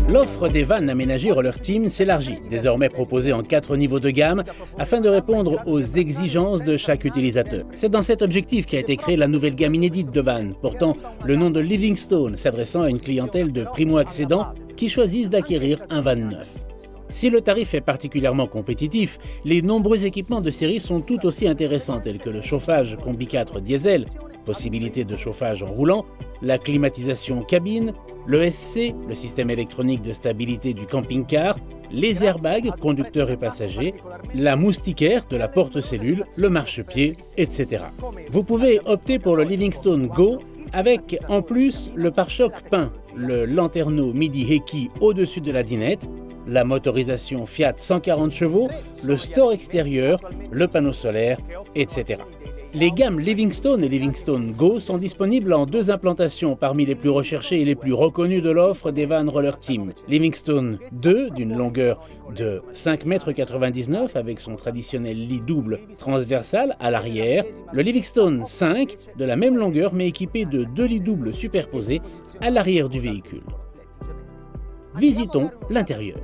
L'offre des vannes aménagées Roller Team s'élargit, désormais proposée en 4 niveaux de gamme, afin de répondre aux exigences de chaque utilisateur. C'est dans cet objectif qu'a été créée la nouvelle gamme inédite de vannes, portant le nom de Livingstone, s'adressant à une clientèle de primo-accédants qui choisissent d'acquérir un van neuf. Si le tarif est particulièrement compétitif, les nombreux équipements de série sont tout aussi intéressants, tels que le chauffage Combi 4 diesel, possibilité de chauffage en roulant, la climatisation cabine, le SC, le système électronique de stabilité du camping-car, les airbags, conducteurs et passagers, la moustiquaire de la porte-cellule, le marchepied, etc. Vous pouvez opter pour le Livingstone Go avec en plus le pare-choc peint, le lanterneau Midi Heki au-dessus de la dinette, la motorisation Fiat 140 chevaux, le store extérieur, le panneau solaire, etc. Les gammes Livingstone et Livingstone Go sont disponibles en 2 implantations parmi les plus recherchées et les plus reconnues de l'offre des vannes Roller Team. Livingstone 2 d'une longueur de 5,99 m avec son traditionnel lit double transversal à l'arrière. Le Livingstone 5 de la même longueur mais équipé de 2 lits doubles superposés à l'arrière du véhicule. Visitons l'intérieur.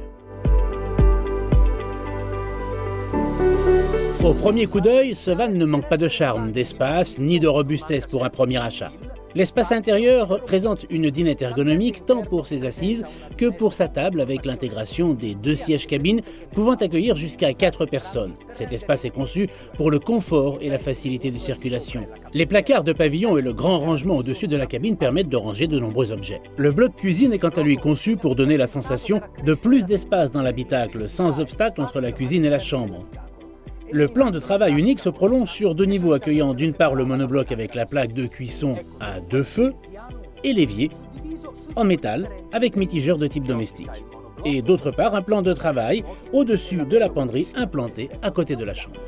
Au premier coup d'œil, ce van ne manque pas de charme, d'espace, ni de robustesse pour un premier achat. L'espace intérieur présente une dinette ergonomique tant pour ses assises que pour sa table avec l'intégration des 2 sièges cabines pouvant accueillir jusqu'à 4 personnes. Cet espace est conçu pour le confort et la facilité de circulation. Les placards de pavillon et le grand rangement au-dessus de la cabine permettent de ranger de nombreux objets. Le bloc cuisine est quant à lui conçu pour donner la sensation de plus d'espace dans l'habitacle, sans obstacle entre la cuisine et la chambre. Le plan de travail unique se prolonge sur 2 niveaux accueillant d'une part le monobloc avec la plaque de cuisson à 2 feux et l'évier en métal avec mitigeur de type domestique. Et d'autre part un plan de travail au-dessus de la penderie implantée à côté de la chambre.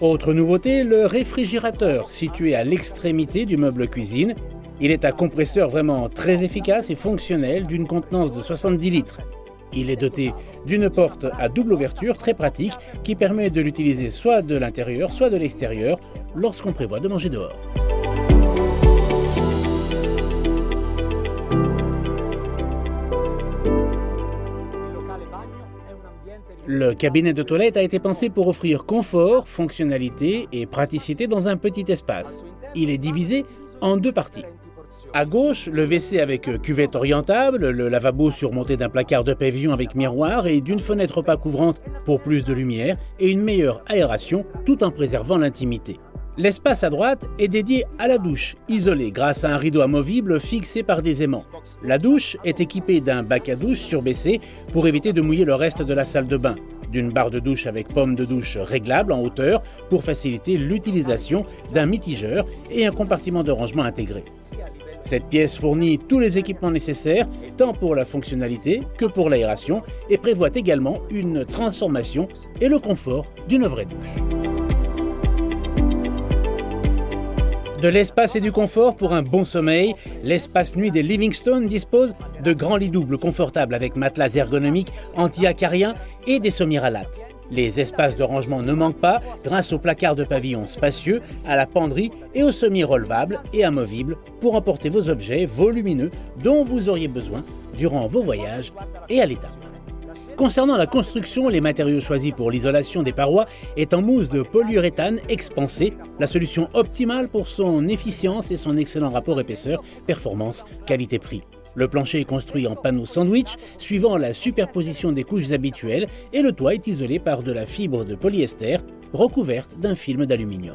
Autre nouveauté, le réfrigérateur situé à l'extrémité du meuble cuisine. Il est un compresseur vraiment très efficace et fonctionnel d'une contenance de 70 litres. Il est doté d'une porte à double ouverture très pratique qui permet de l'utiliser soit de l'intérieur, soit de l'extérieur lorsqu'on prévoit de manger dehors. Le cabinet de toilette a été pensé pour offrir confort, fonctionnalité et praticité dans un petit espace. Il est divisé en 2 parties. À gauche, le WC avec cuvette orientable, le lavabo surmonté d'un placard de pavillon avec miroir et d'une fenêtre opaque ouvrante pour plus de lumière et une meilleure aération tout en préservant l'intimité. L'espace à droite est dédié à la douche, isolée grâce à un rideau amovible fixé par des aimants. La douche est équipée d'un bac à douche surbaissé pour éviter de mouiller le reste de la salle de bain, d'une barre de douche avec pomme de douche réglable en hauteur pour faciliter l'utilisation d'un mitigeur et un compartiment de rangement intégré. Cette pièce fournit tous les équipements nécessaires, tant pour la fonctionnalité que pour l'aération, et prévoit également une transformation et le confort d'une vraie douche. De l'espace et du confort pour un bon sommeil, l'espace nuit des Livingstone dispose de grands lits doubles confortables avec matelas ergonomiques anti-acariens et des sommiers à lattes. Les espaces de rangement ne manquent pas grâce aux placards de pavillon spacieux, à la penderie et aux sommiers relevables et amovibles pour emporter vos objets volumineux dont vous auriez besoin durant vos voyages et à l'étape. Concernant la construction, les matériaux choisis pour l'isolation des parois est en mousse de polyuréthane expansé, la solution optimale pour son efficience et son excellent rapport épaisseur-performance qualité-prix. Le plancher est construit en panneau sandwich, suivant la superposition des couches habituelles, et le toit est isolé par de la fibre de polyester recouverte d'un film d'aluminium.